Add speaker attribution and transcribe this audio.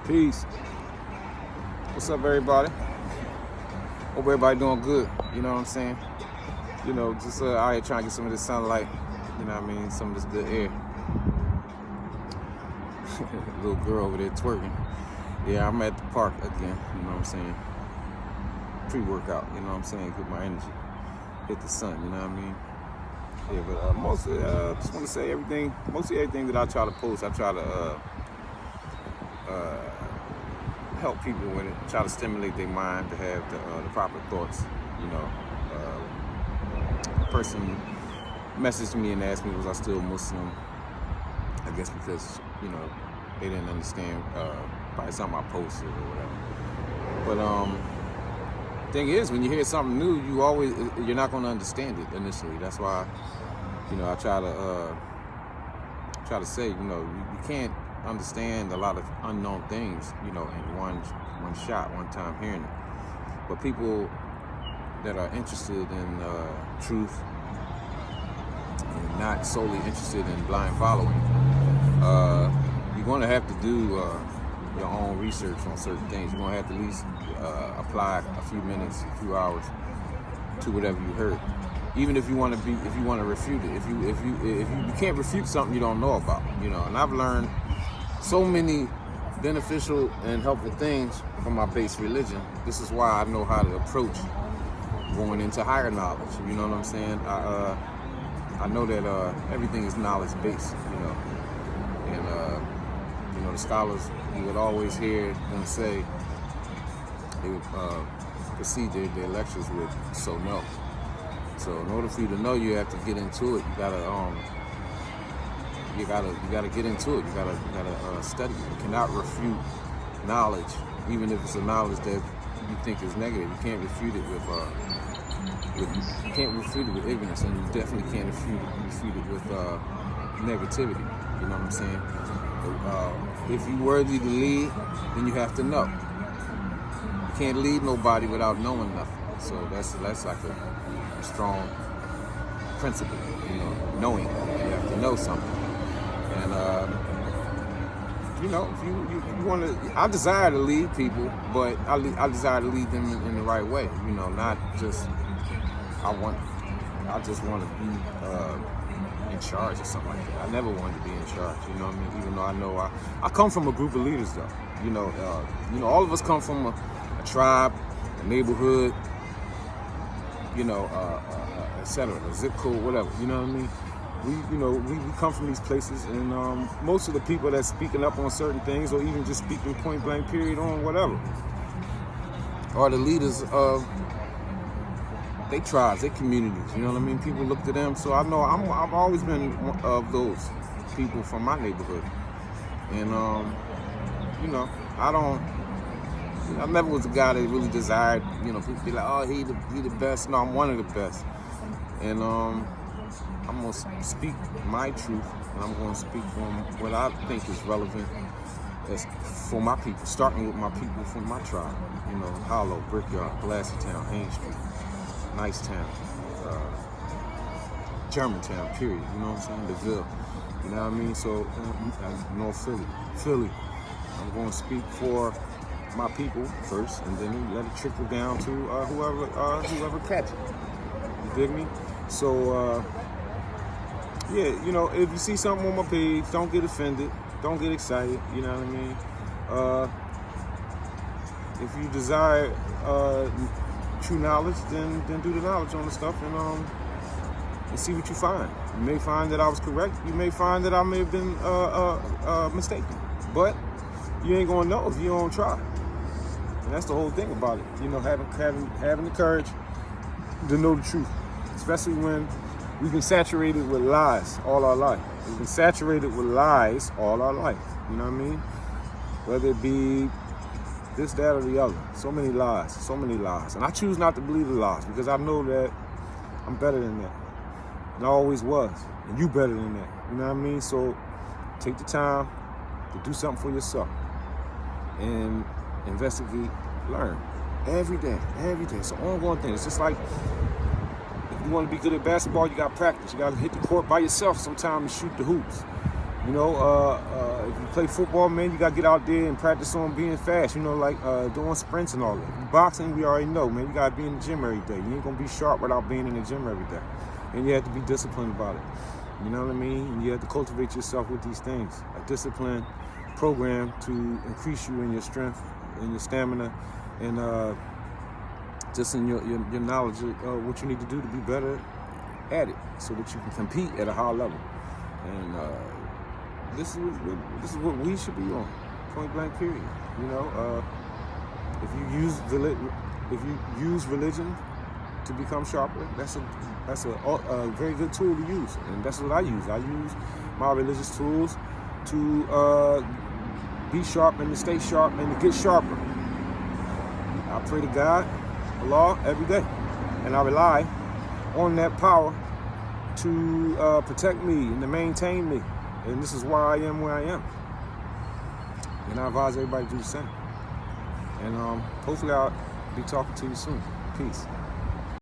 Speaker 1: Peace. What's up, everybody? Hope everybody doing good. You know what I'm saying? Just out here trying to get some of this sunlight. You know what I mean? Some of this good air. Little girl over there twerking. Yeah, I'm at the park again. You know what I'm saying? Pre-workout. You know what I'm saying? Get my energy. Hit the sun. You know what I mean? Yeah, but mostly, just want to say mostly everything that I try to post, I try to help people with it, try to stimulate their mind to have the proper thoughts. A person messaged me and asked me, was I still Muslim? I guess because, they didn't understand probably something I posted or whatever. But thing is, when you hear something new, you're not going to understand it initially. That's why, I try to say, you can't understand a lot of unknown things, in one shot, one time hearing it. But people that are interested in truth and not solely interested in blind following, you're going to have to do your own research on certain things. You're going to have to at least apply a few minutes, a few hours to whatever you heard. Even if you want to refute it, if you can't refute something you don't know about, And I've learned so many beneficial and helpful things from my base religion. This is why I know how to approach going into higher knowledge. You know what I'm saying? I know that everything is knowledge based, and the scholars, you would always hear them say they would proceed their lectures with "so know." So in order for you to know, you have to get into it. You gotta get into it. You gotta study it. You cannot refute knowledge, even if it's a knowledge that you think is negative. You can't refute it with ignorance, and you definitely can't refute it with negativity. You know what I'm saying? If you're worthy to lead, then you have to know. You can't lead nobody without knowing nothing. So that's like a strong principle. Knowing. You have to know something. And if you want to, I desire to lead people, but I desire to lead them in the right way. Not just I just want to be in charge or something like that. I never wanted to be in charge. You know what I mean? Even though I know I come from a group of leaders, though. All of us come from a tribe, a neighborhood, etc., a zip code, whatever. You know what I mean? We come from these places, and most of the people that's speaking up on certain things, or even just speaking point blank period on whatever, are the leaders of their tribes, their communities. You know what I mean? People look to them. So I know I've always been one of those people from my neighborhood, and I never was a guy that really desired, people be like, oh, he the best. No, I'm one of the best, and I'm going to speak my truth, and I'm going to speak from what I think is relevant as for my people, starting with my people from my tribe. Hollow, Brickyard, Glassy-town, Haines Street, Nicetown, Germantown, period. You know what I'm saying? DeVille. You know what I mean? So, North Philly. I'm going to speak for my people first, and then let it trickle down to whoever catch it. You dig me? So, if you see something on my page, don't get offended, don't get excited, you know what I mean? If you desire true knowledge, then do the knowledge on the stuff and see what you find. You may find that I was correct, you may find that I may have been mistaken, but you ain't gonna know if you don't try. And that's the whole thing about it, having the courage to know the truth, especially when we've been saturated with lies all our life. We've been saturated with lies all our life. You know what I mean? Whether it be this, that, or the other. So many lies. And I choose not to believe the lies because I know that I'm better than that. And I always was. And you better than that. You know what I mean? So take the time to do something for yourself. And investigate, learn. Every day. It's an ongoing thing. It's just like, you want to be good at basketball, you got to practice. You got to hit the court by yourself sometime and shoot the hoops. You know, if you play football, man, you gotta get out there and practice on being fast. You know, like doing sprints and all that. Boxing, we already know, man. You gotta be in the gym every day. You ain't gonna be sharp without being in the gym every day. And you have to be disciplined about it. You know what I mean? And you have to cultivate yourself with these things. A discipline program to increase you in your strength, in your stamina, and just in your knowledge of what you need to do to be better at it, so that you can compete at a high level. And this is what we should be on, point blank period. You know, if you use religion to become sharper, that's a very good tool to use, and that's what I use. I use my religious tools to be sharp and to stay sharp and to get sharper. I pray to God, Allah, every day, and I rely on that power to protect me and to maintain me. And this is why I am where I am. And I advise everybody to do the same. And hopefully I'll be talking to you soon. Peace.